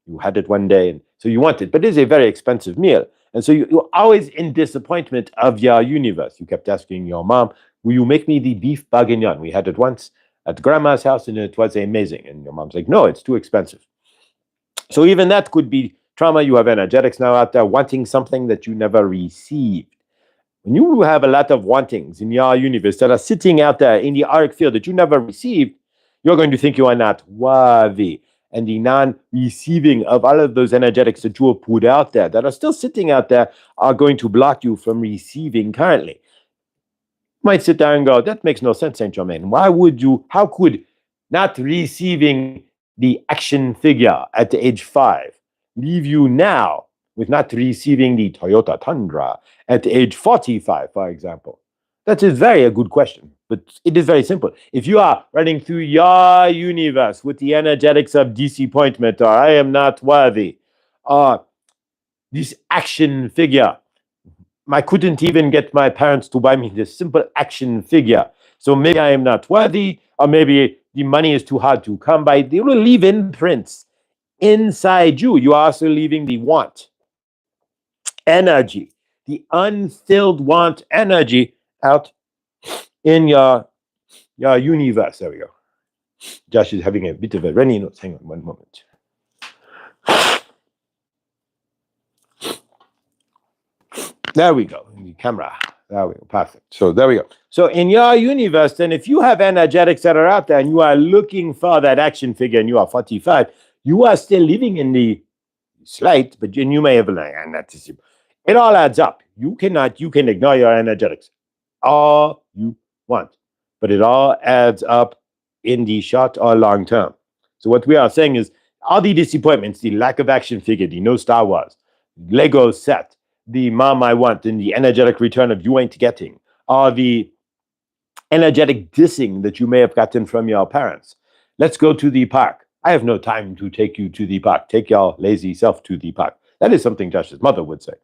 You had it one day, and so you want it. But it is a very expensive meal. And so you're always in disappointment of your universe. You kept asking your mom, will you make me the beef bourguignon? We had it once at grandma's house, and it was amazing. And your mom's like, no, it's too expensive. So even that could be trauma. You have energetics now out there wanting something that you never received. When you have a lot of wantings in your universe that are sitting out there in the auric field that you never received, you're going to think you are not worthy. And the non-receiving of all of those energetics that you have put out there, that are still sitting out there, are going to block you from receiving currently. Might sit there and go, that makes no sense, Saint Germain. How could not receiving the action figure at the age 5 leave you now with not receiving the Toyota Tundra at age 45, for example? That is a good question, but it is very simple. If you are running through your universe with the energetics of disappointment, or I am not worthy, or this action figure, I couldn't even get my parents to buy me this simple action figure. So maybe I am not worthy, or maybe the money is too hard to come by. They will leave imprints inside you. You are also leaving the want energy, the unfilled want energy out in your universe. There we go. Josh is having a bit of a runny nose. Hang on one moment. There we go. In the camera. There we go. Perfect. So there we go. So in your universe, then if you have energetics that are out there and you are looking for that action figure and you are 45, you are still living in the slight, but you may have it all adds up. You can ignore your energetics all you want. But it all adds up in the short or long term. So what we are saying is all the disappointments, the lack of action figure, the no Star Wars, Lego set, the mom I want, and the energetic return of you ain't getting, or the energetic dissing that you may have gotten from your parents. Let's go to the park. I have no time to take you to the park. Take your lazy self to the park. That is something Josh's mother would say.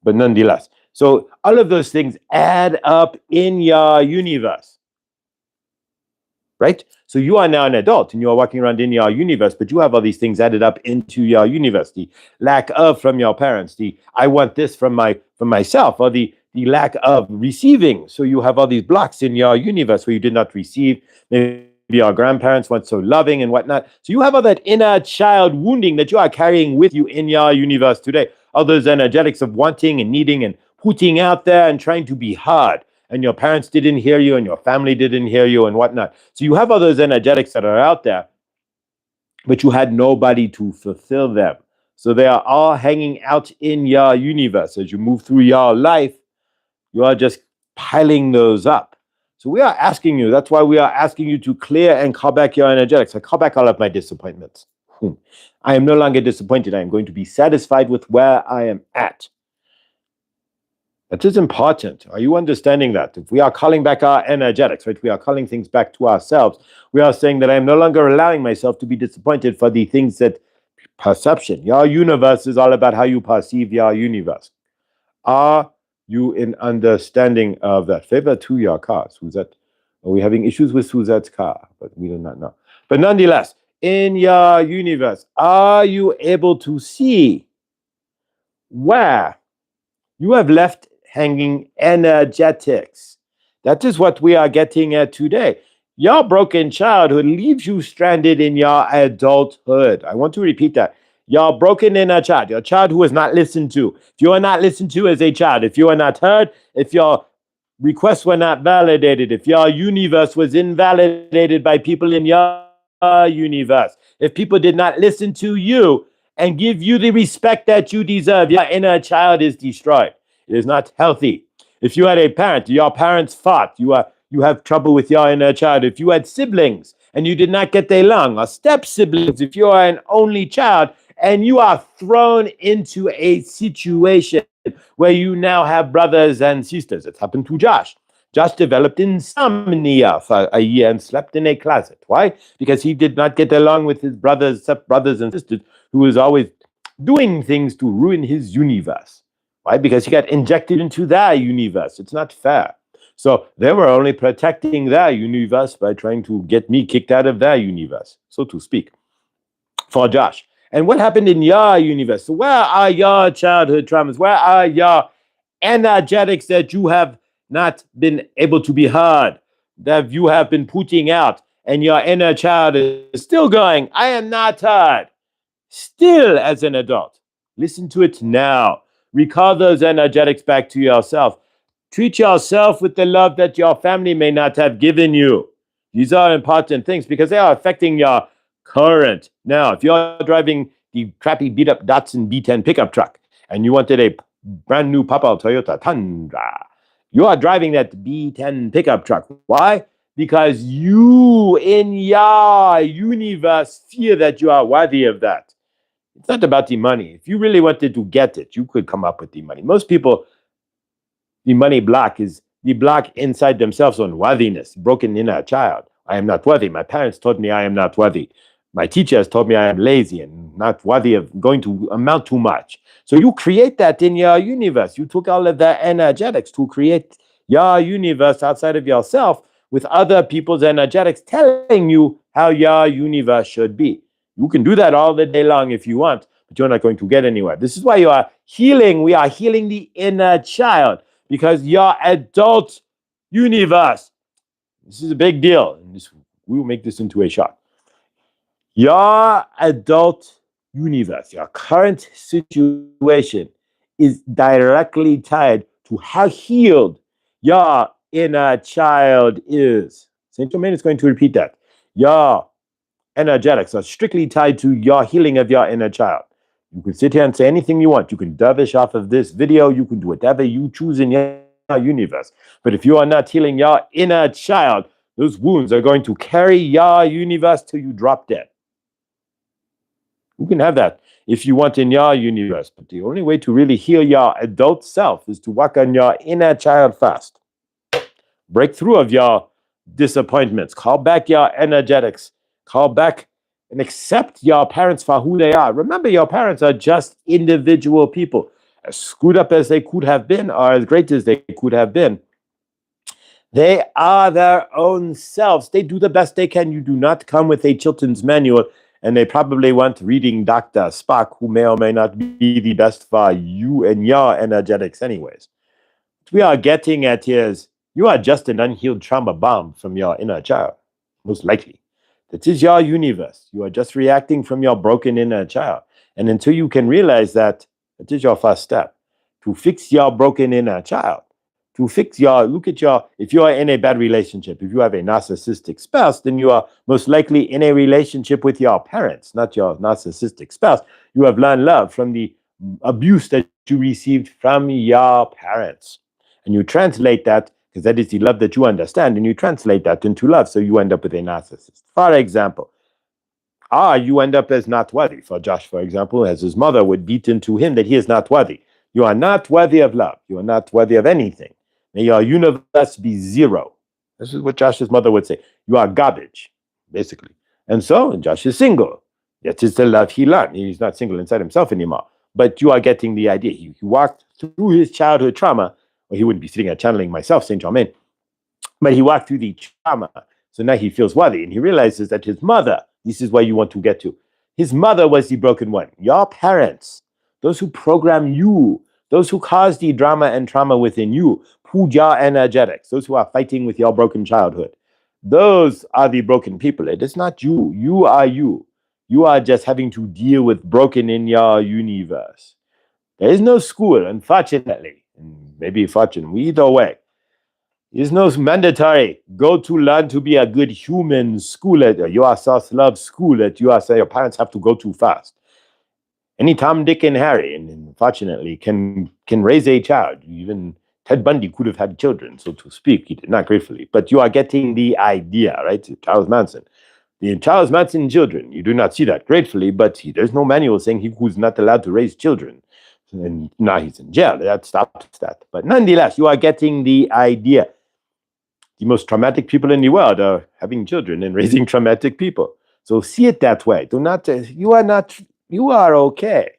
But nonetheless, so all of those things add up in your universe, right? So you are now an adult and you are walking around in your universe, but you have all these things added up into your universe. The lack of from your parents, the I want this from myself, or the lack of receiving. So you have all these blocks in your universe where you did not receive. Maybe your grandparents weren't so loving and whatnot. So you have all that inner child wounding that you are carrying with you in your universe today. All those energetics of wanting and needing and putting out there and trying to be hard. And your parents didn't hear you and your family didn't hear you and whatnot. So you have all those energetics that are out there, but you had nobody to fulfill them. So they are all hanging out in your universe. As you move through your life, you are just piling those up. So we are asking you, that's why we are asking you to clear and call back your energetics. I call back all of my disappointments. I am no longer disappointed. I am going to be satisfied with where I am at. That is important. Are you understanding that? If we are calling back our energetics, right? We are calling things back to ourselves. We are saying that I am no longer allowing myself to be disappointed for the things that perception. Your universe is all about how you perceive your universe. Are you in understanding of that? Favor to your car, Suzette. Are we having issues with Suzette's car? But we do not know. But nonetheless, in your universe, are you able to see where you have left hanging energetics? That is what we are getting at today. Your broken childhood leaves you stranded in your adulthood. I want to repeat that. Your broken inner child, your child who was not listened to. If you are not listened to as a child, if you are not heard, if your requests were not validated, if your universe was invalidated by people in your universe, if people did not listen to you and give you the respect that you deserve, your inner child is destroyed. It is not healthy. If you had a parent, your parents fought, you have trouble with your inner child. If you had siblings and you did not get along, or step siblings, if you are an only child and you are thrown into a situation where you now have brothers and sisters. It's happened to Josh. Josh developed insomnia for a year and slept in a closet. Why? Because he did not get along with his brothers and sisters, who was always doing things to ruin his universe. Why? Because he got injected into their universe. It's not fair. So they were only protecting their universe by trying to get me kicked out of their universe, so to speak, for Josh. And what happened in your universe? So where are your childhood traumas? Where are your energetics that you have not been able to be heard, that you have been putting out, and your inner child is still going, I am not heard, still as an adult? Listen to it now. Recall those energetics back to yourself. Treat yourself with the love that your family may not have given you. These are important things because they are affecting your current. Now, if you're driving the crappy beat up Datsun B10 pickup truck and you wanted a brand new Papa Toyota Tundra, you are driving that B10 pickup truck. Why? Because you in your universe feel that you are worthy of that. It's not about the money. If you really wanted to get it, you could come up with the money. Most people, the money block is the block inside themselves on worthiness, broken inner child. I am not worthy. My parents told me I am not worthy. My teachers told me I am lazy and not worthy of going to amount too much. So you create that in your universe. You took all of that energetics to create your universe outside of yourself with other people's energetics telling you how your universe should be. You can do that all the day long if you want, but you're not going to get anywhere. This is why you are healing. We are healing the inner child because your adult universe, this is a big deal. And we will make this into a shot. Your adult universe, your current situation is directly tied to how healed your inner child is. Saint Germain is going to repeat that. Your energetics are strictly tied to your healing of your inner child. You can sit here and say anything you want. You can dervish off of this video. You can do whatever you choose in your your universe. But if you are not healing your inner child, those wounds are going to carry your universe till you drop dead. You can have that if you want in your universe, but the only way to really heal your adult self is to work on your inner child first. Break through of your disappointments. Call back your energetics. Call back and accept your parents for who they are. Remember, your parents are just individual people. As screwed up as they could have been, or as great as they could have been, they are their own selves. They do the best they can. You do not come with a Chilton's manual, and they probably want reading Dr. Spock, who may or may not be the best for you and your energetics anyways. What we are getting at here is you are just an unhealed trauma bomb from your inner child, most likely. That is your universe. You are just reacting from your broken inner child. And until you can realize that, that is your first step. To fix your broken inner child, to fix look at if you are in a bad relationship, if you have a narcissistic spouse, then you are most likely in a relationship with your parents, not your narcissistic spouse. You have learned love from the abuse that you received from your parents. And you translate that, because that is the love that you understand, and you translate that into love, so you end up with a narcissist. For example, you end up as not worthy. For Josh, for example, as his mother would beat into him that he is not worthy. You are not worthy of love. You are not worthy of anything. May your universe be zero. This is what Josh's mother would say. You are garbage, basically. And so Josh is single. That is the love he learned. He's not single inside himself anymore. But you are getting the idea. He walked through his childhood trauma. Well, he wouldn't be sitting here channeling myself, Saint Germain. But he walked through the trauma. So now he feels worthy. And he realizes that his mother, this is where you want to get to. His mother was the broken one. Your parents, those who program you, those who cause the drama and trauma within you, puja energetics, those who are fighting with your broken childhood. Those are the broken people. It is not you. You are you. You are just having to deal with broken in your universe. There is no school, unfortunately. Maybe fortunately, either way. There's no mandatory go to learn to be a good human school at your self-love school that your parents have to go to fast. Any Tom, Dick, and Harry, and unfortunately, can raise a child. Even Ted Bundy could have had children, so to speak. He did not gratefully. But you are getting the idea, right? Charles Manson. The Charles Manson children, you do not see that gratefully, but there's no manual saying he was not allowed to raise children. And now he's in jail. That stops that. But nonetheless, you are getting the idea. The most traumatic people in the world are having children and raising traumatic people. So see it that way. Do not, you are okay.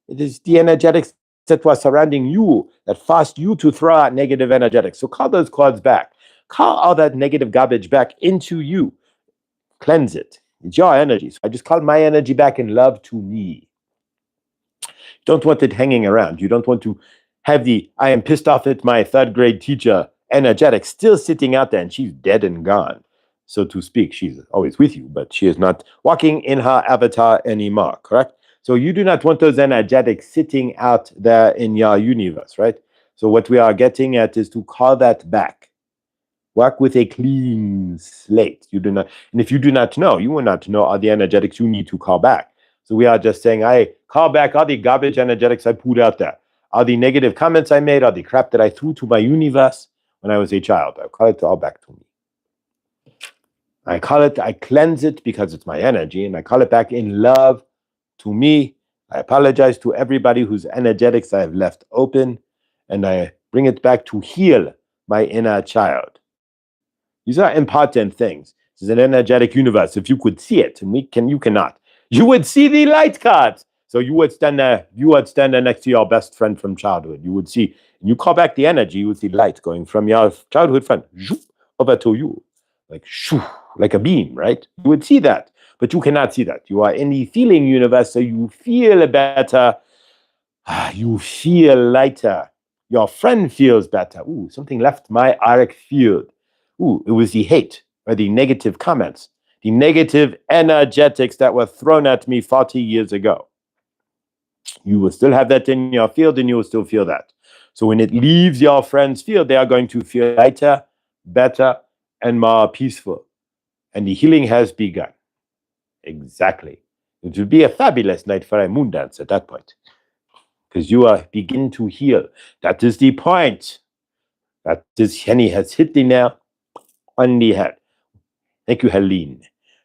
It is the energetics that were surrounding you that forced you to throw out negative energetics. So call those cords back. Call all that negative garbage back into you. Cleanse it. It's your energy. So I just called my energy back in love to me. You don't want it hanging around. You don't want to have I am pissed off at my third grade teacher energetic still sitting out there, and she's dead and gone, so to speak. She's always with you, but she is not walking in her avatar anymore, correct? So you do not want those energetics sitting out there in your universe, right? So what we are getting at is to call that back. Work with a clean slate. You do not, and if you do not know, you will not know all the energetics you need to call back. So we are just saying, I call back all the garbage energetics I put out there, all the negative comments I made, all the crap that I threw to my universe when I was a child. I call it all back to me. I cleanse it because it's my energy, and I call it back in love to me. I apologize to everybody whose energetics I have left open, and I bring it back to heal my inner child. These are important things. This is an energetic universe. If you could see it, and you cannot. You would see the light cards. So you would stand there next to your best friend from childhood. You would see, and you call back the energy, you would see light going from your childhood friend over to you, like a beam, right? You would see that, but you cannot see that. You are in the feeling universe, so you feel better. You feel lighter. Your friend feels better. Ooh, something left my auric field. Ooh, it was the hate or the negative comments, the negative energetics that were thrown at me 40 years ago. You will still have that in your field, and you will still feel that. So when it leaves your friend's field, they are going to feel lighter, better, and more peaceful. And the healing has begun. Exactly. It will be a fabulous night for a moon dance at that point, because you are beginning to heal. That is the point. That is, Henny has hit the nail on the head. Thank you, Helene.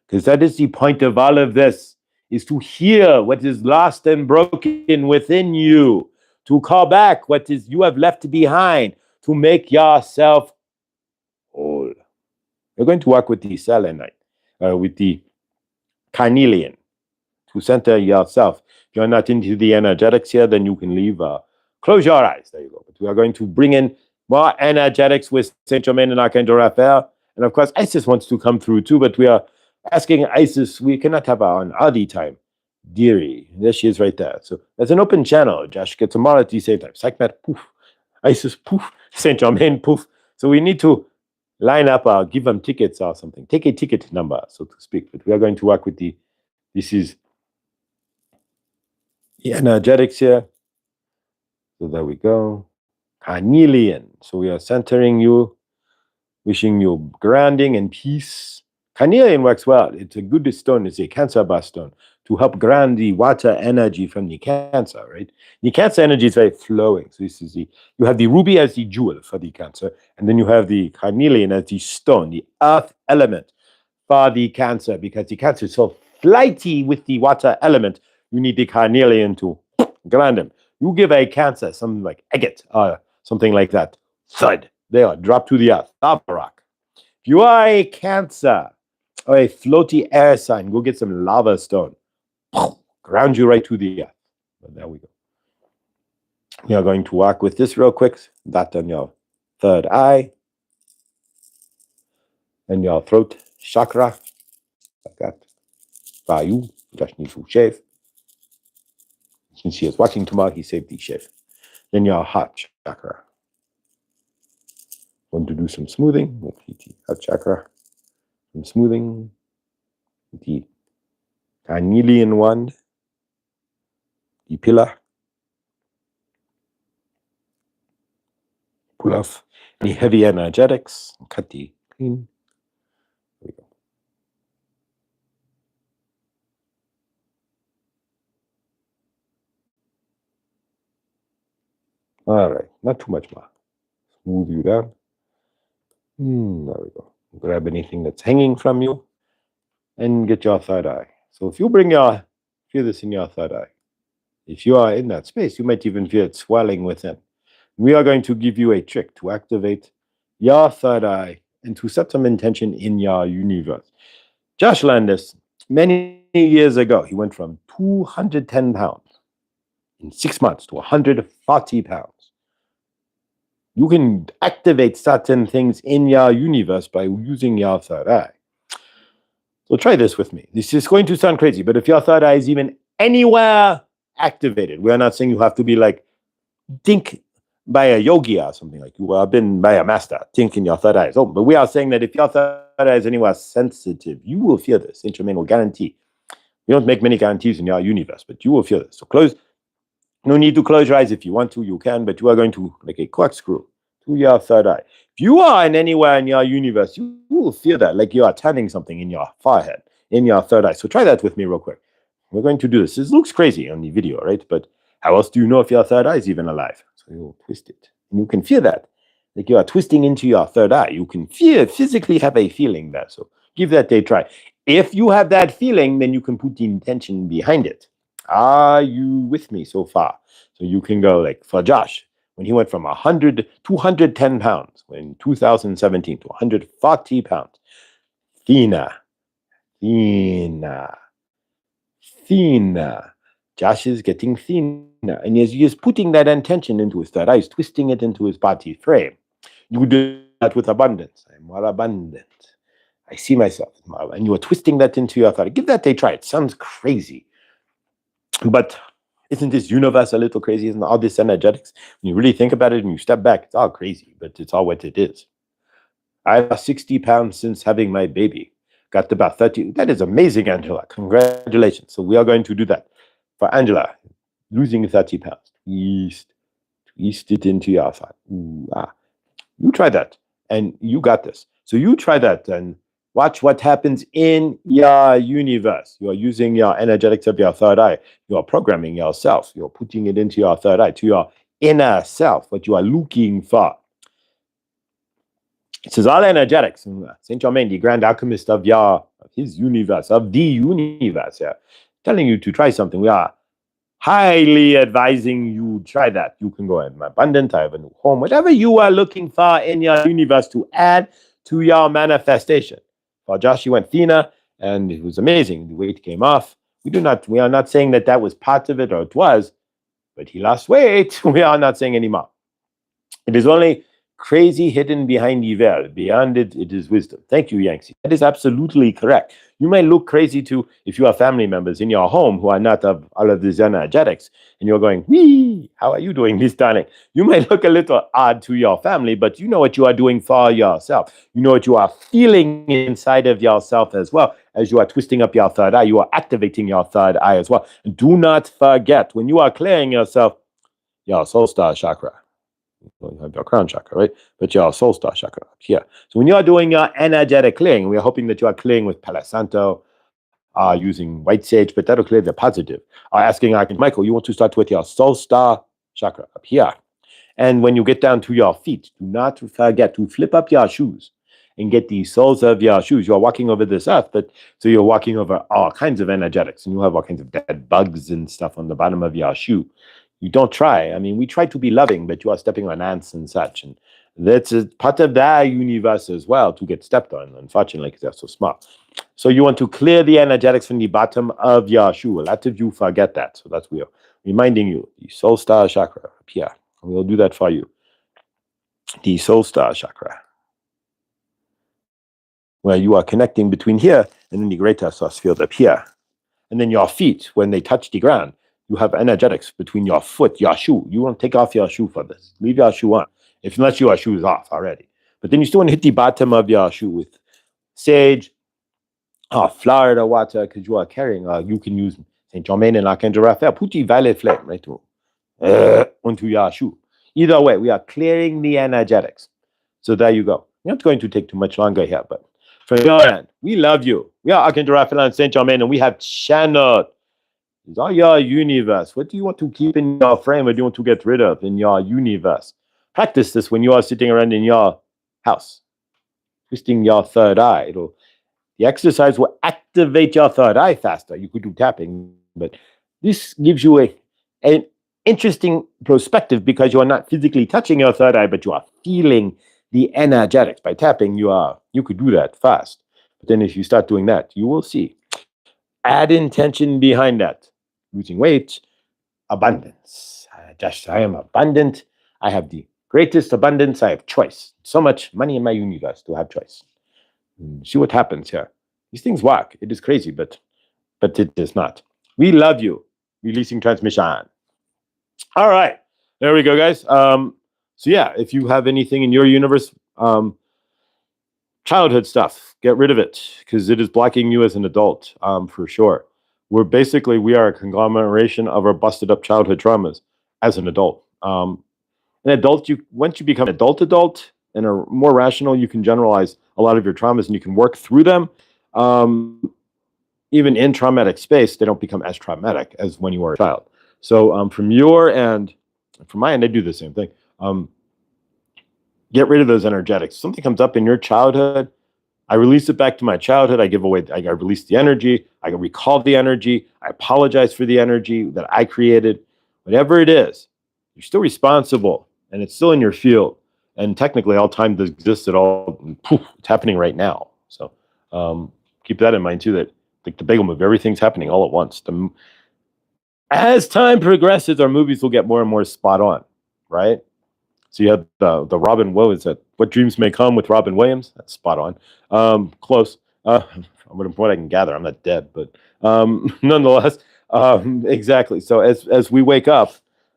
Because that is the point of all of this, is to hear what is lost and broken within you, to call back what is you have left behind, to make yourself whole. We're going to work with the selenite, with the carnelian, to center yourself. If you're not into the energetics here, then you can leave. Close your eyes. There you go. But we are going to bring in more energetics with Saint Germain and Archangel Raphael. And of course, Isis wants to come through too, but we are asking Isis, we cannot have her on all the time. Dearie, there she is right there. So there's an open channel. Josh gets them all at the same time. Psychmat, poof. Isis, poof. Saint Germain, poof. So we need to line up or give them tickets or something. Take a ticket number, so to speak. But we are going to work with this is the energetics here. So there we go. Carnelian. So we are centering you, wishing you grounding and peace. Carnelian works well. It's a good stone. It's a Cancer bar stone to help ground the water energy from the Cancer, right? The Cancer energy is very flowing. So this is you have the ruby as the jewel for the Cancer, and then you have the carnelian as the stone, the earth element for the Cancer, because the Cancer is so flighty with the water element. You need the carnelian to ground him. You give a Cancer something like agate or something like that. Thud. There, drop to the earth. Lava rock. If you are a Cancer or a floaty air sign, go get some lava stone. Ground you right to the earth. But there we go. We are going to work with this real quick. That on your third eye and your throat chakra. Like that. Vayu. Just need to shave. Since he is watching tomorrow, he saved the shave. Then your heart chakra. Want to do some smoothing with the heart chakra. Some smoothing. The carnelian wand. The pillar. Pull off any heavy energetics. Cut the clean. There we go. All right, not too much more. Smooth you down. There we go. Grab anything that's hanging from you and get your third eye. So if you feel this in your third eye, if you are in that space, you might even feel it swelling within. We are going to give you a trick to activate your third eye and to set some intention in your universe. Josh Landis, many years ago, he went from 210 pounds in 6 months to 140 pounds. You can activate certain things in your universe by using your third eye. So try this with me. This is going to sound crazy, but if your third eye is even anywhere activated, we're not saying you have to be like, think by a yogi or something, like you have been by a master, think in your third eye is open. But we are saying that if your third eye is anywhere sensitive, you will feel this. Saint Germain will guarantee. We don't make many guarantees in your universe, but you will feel this. So close. No need to close your eyes. If you want to, you can, but you are going to, like a corkscrew, to your third eye. If you are in anywhere in your universe, you will feel that, like you are turning something in your forehead, in your third eye. So try that with me real quick. We're going to do this. This looks crazy on the video, right? But how else do you know if your third eye is even alive? So you'll twist it. And you can feel that. Like you are twisting into your third eye. You can physically have a feeling there. So give that a try. If you have that feeling, then you can put the intention behind it. Are you with me so far? So you can go like for Josh, when he went from 210 pounds in 2017 to 140 pounds. Thinner. Josh is getting thinner. And as he is putting that intention into his third eye, he's twisting it into his body frame. You do that with abundance. I'm more abundant. I see myself. And you are twisting that into your third eye. Give that a try. It sounds crazy. But isn't this universe a little crazy? Isn't all this energetics? When you really think about it and you step back, it's all crazy, but it's all what it is. I lost 60 pounds since having my baby. Got about 30. That is amazing, Angela. Congratulations. So we are going to do that. For Angela, losing 30 pounds. Twist it into your thought. You try that, and you got this. So you try that and watch what happens in your universe. You are using your energetics of your third eye. You are programming yourself. You're putting it into your third eye, to your inner self, what you are looking for. It says all energetics. Saint Germain, the grand alchemist of his universe, of the universe, yeah, telling you to try something. We are highly advising you try that. You can go in abundant. I have a new home. Whatever you are looking for in your universe to add to your manifestation. Well, Josh, you went thinner, and it was amazing. The weight came off. We are not saying that that was part of it, or it was, but he lost weight. We are not saying anymore. It is only crazy hidden behind evil. Beyond it, it is wisdom. Thank you, Yangtze. That is absolutely correct. You may look crazy too if you have family members in your home who are not of all of these energetics, and you're going, wee, how are you doing this, darling? You may look a little odd to your family, but you know what you are doing for yourself. You know what you are feeling inside of yourself as well. As you are twisting up your third eye, you are activating your third eye as well. And do not forget, when you are clearing yourself, your soul star chakra, you have your crown chakra, right? But your soul star chakra up here. So when you are doing your energetic clearing, we are hoping that you are clearing with Palo Santo, using white sage, but that'll clear the positive. Asking Archangel Michael, you want to start with your soul star chakra up here. And when you get down to your feet, do not forget to flip up your shoes and get the soles of your shoes. You're walking over this earth, but so you're walking over all kinds of energetics, and you have all kinds of dead bugs and stuff on the bottom of your shoe. You don't try. I mean, we try to be loving, but you are stepping on ants and such. And that's a part of their universe as well to get stepped on, unfortunately, because they're so smart. So you want to clear the energetics from the bottom of your shoe. A lot of you forget that. So that's weird. Reminding you, the soul star chakra up here. We'll do that for you. The soul star chakra, where you are connecting between here and then the greater source field up here. And then your feet, when they touch the ground, you have energetics between your foot, your shoe. You won't take off your shoe for this. Leave your shoe on, unless your shoe is off already. But then you still want to hit the bottom of your shoe with sage, Florida water, because you are carrying, you can use Saint Germain and Archangel Raphael. Put the violet flame right onto your shoe. Either way, we are clearing the energetics. So there you go. Not going to take too much longer here, but from your end, we love you. We are Archangel Raphael and Saint Germain, and we have channeled. It's all your universe. What do you want to keep in your frame? What do you want to get rid of in your universe? Practice this when you are sitting around in your house, twisting your third eye. The exercise will activate your third eye faster. You could do tapping, but this gives you an interesting perspective because you are not physically touching your third eye, but you are feeling the energetics. By tapping, you could do that fast. But then if you start doing that, you will see. Add intention behind that. Losing weight, abundance. I am abundant. I have the greatest abundance. I have choice. So much money in my universe to have choice. See what happens here. These things work. It is crazy, but it is not. We love you. Releasing transmission. All right. There we go, guys. So yeah, if you have anything in your universe, childhood stuff, get rid of it because it is blocking you as an adult, for sure. We are a conglomeration of our busted up childhood traumas as an adult. An adult, once you become adult and are more rational, you can generalize a lot of your traumas and you can work through them. Even in traumatic space, they don't become as traumatic as when you were a child. So from your end, from my end, I do the same thing. Get rid of those energetics. Something comes up in your childhood, I release it back to my childhood. I release the energy. I recall the energy. I apologize for the energy that I created. Whatever it is, you're still responsible and it's still in your field. And technically all time that exists at all, it's happening right now. So keep that in mind too, that like the bagel move, everything's happening all at once. As time progresses, our movies will get more and more spot on, right? So you have the Robin, what was that? What Dreams May Come with Robin Williams. That's spot on. Close. From what I can gather, I'm not dead, but nonetheless, exactly. So as we wake up,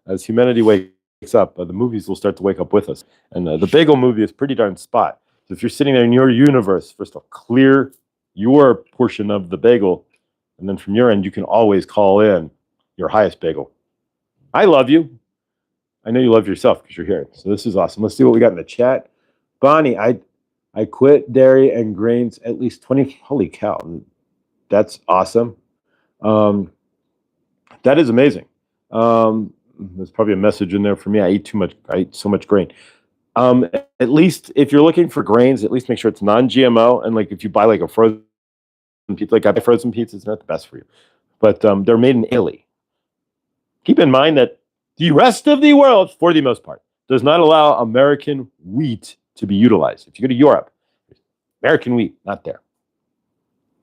as humanity wakes up, the movies will start to wake up with us. And the bagel movie is pretty darn spot. So if you're sitting there in your universe, first of all, clear your portion of the bagel, and then from your end, you can always call in your highest bagel. I love you. I know you love yourself because you're here. So this is awesome. Let's see what we got in the chat. Bonnie, I quit dairy and grains at least 20. Holy cow. That's awesome. That is amazing. There's probably a message in there for me. I eat so much grain. And at least if you're looking for grains, at least make sure it's non-GMO. And like if you buy like a frozen pizza, like I buy frozen pizza, it's not the best for you. But they're made in Italy. Keep in mind that the rest of the world, for the most part, does not allow American wheat to be utilized. If you go to Europe, American wheat, not there.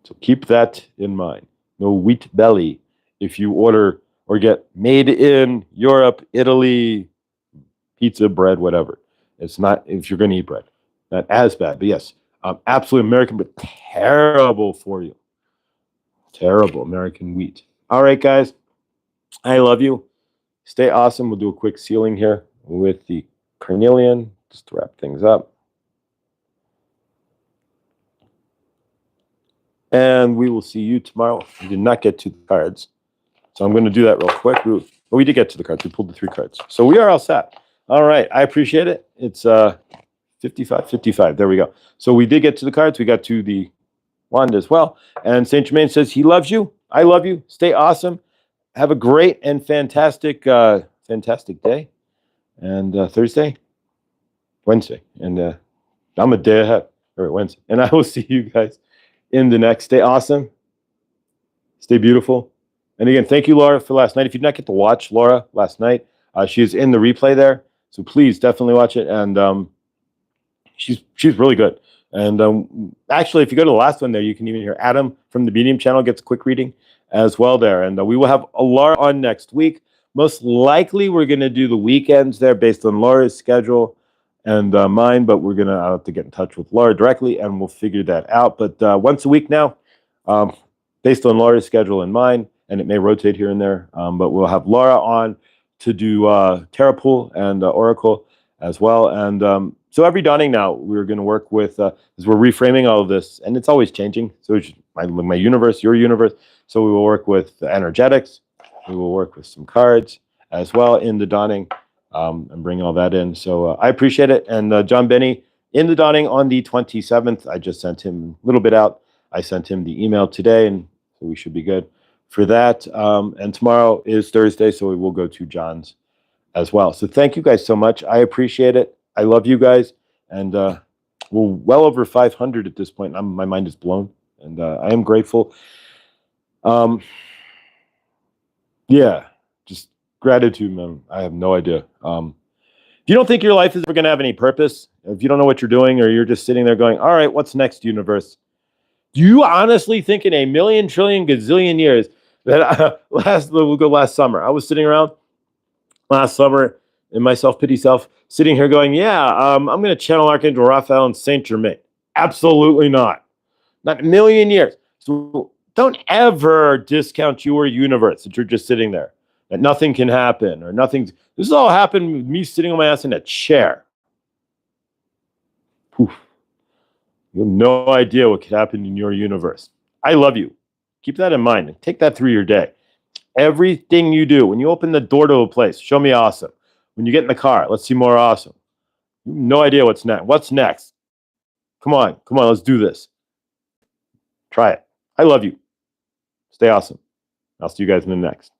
So keep that in mind. No wheat belly if you order or get made in Europe, Italy, pizza, bread, whatever. It's not, if you're going to eat bread, not as bad. But yes, absolutely American, but terrible for you. Terrible American wheat. All right, guys. I love you. Stay awesome. We'll do a quick sealing here with the carnelian just to wrap things up. And we will see you tomorrow. We did not get to the cards. So I'm going to do that real quick. But we did get to the cards. We pulled the 3 cards. So we are all set. All right. I appreciate it. It's 55. There we go. So we did get to the cards. We got to the wand as well. And Saint Germain says he loves you. I love you. Stay awesome. Have a great and fantastic day. And Wednesday. And I'm a day ahead. Or Wednesday. And I will see you guys in the next. Stay awesome. Stay beautiful. And again, thank you, Laura, for last night. If you did not get to watch Laura last night, she is in the replay there. So please definitely watch it. And she's really good. And actually, if you go to the last one there, you can even hear Adam from the Medium channel gets a quick reading as well there. And we will have Laura on next week. Most likely, we're going to do the weekends there based on Laura's schedule and mine. But we're going to have to get in touch with Laura directly, and we'll figure that out. But once a week now, based on Laura's schedule and mine, and it may rotate here and there. But we'll have Laura on to do Terra Pool and Oracle as well. And so every dawning now, we're going to work with, as we're reframing all of this, and it's always changing. So it's my universe, your universe. So we will work with the energetics. We will work with some cards as well in the dawning and bring all that in. So I appreciate it. And John Benny in the dawning on the 27th, I just sent him a little bit out. I sent him the email today, and so we should be good for that. And tomorrow is Thursday, so we will go to John's as well. So thank you guys so much. I appreciate it. I love you guys. And we're well over 500 at this point. My mind is blown, and I am grateful. Yeah, just gratitude, man. I have no idea. If you don't think your life is ever going to have any purpose, if you don't know what you're doing, or you're just sitting there going, all right, what's next, universe? Do you honestly think in a million, trillion, gazillion years that we'll go last summer? I was sitting around last summer in my self-pity self, sitting here going, yeah, I'm going to channel Archangel Raphael and Saint Germain. Absolutely not. Not a million years. So don't ever discount your universe that you're just sitting there, that nothing can happen or nothing. This has all happened with me sitting on my ass in a chair. Poof. You have no idea what could happen in your universe. I love you. Keep that in mind and take that through your day. Everything you do, when you open the door to a place, show me awesome. When you get in the car, let's see more awesome. You have no idea what's next. What's next? Come on, let's do this. Try it. I love you. Stay awesome. I'll see you guys in the next.